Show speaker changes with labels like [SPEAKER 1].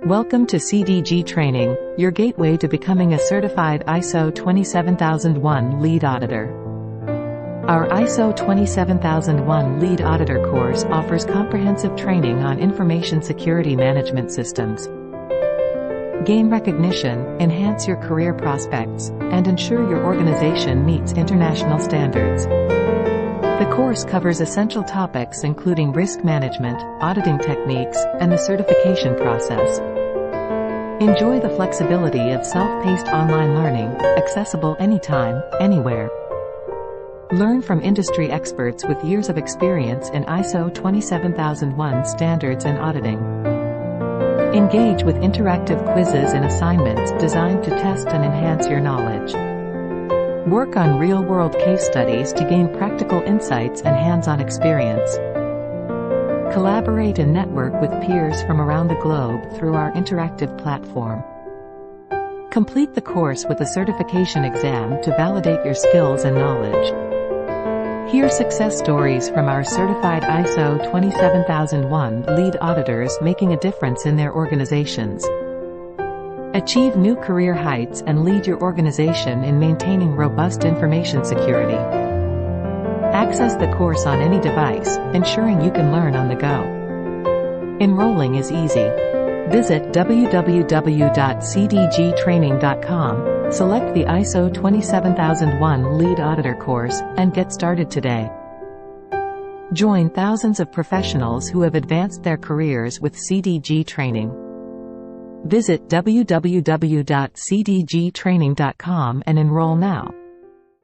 [SPEAKER 1] Welcome to CDG Training, your gateway to becoming a certified ISO 27001 lead auditor. Our ISO 27001 lead auditor course offers comprehensive training on information security management systems. Gain recognition, enhance your career prospects, and ensure your organization meets international standards. The course covers essential topics including risk management, auditing techniques, and the certification process. Enjoy the flexibility of self-paced online learning, accessible anytime, anywhere. Learn from industry experts with years of experience in ISO 27001 standards and auditing. Engage with interactive quizzes and assignments designed to test and enhance your knowledge. Work on real-world case studies to gain practical insights and hands-on experience. Collaborate and network with peers from around the globe through our interactive platform. Complete the course with a certification exam to validate your skills and knowledge. Hear success stories from our certified ISO 27001 lead auditors making a difference in their organizations. Achieve new career heights and lead your organization in maintaining robust information security. Access the course on any device, ensuring you can learn on the go. Enrolling is easy. Visit www.cdgtraining.com, select the ISO 27001 lead auditor course, and get started today. Join thousands of professionals who have advanced their careers with CDG Training. Visit www.cdgtraining.com and enroll now.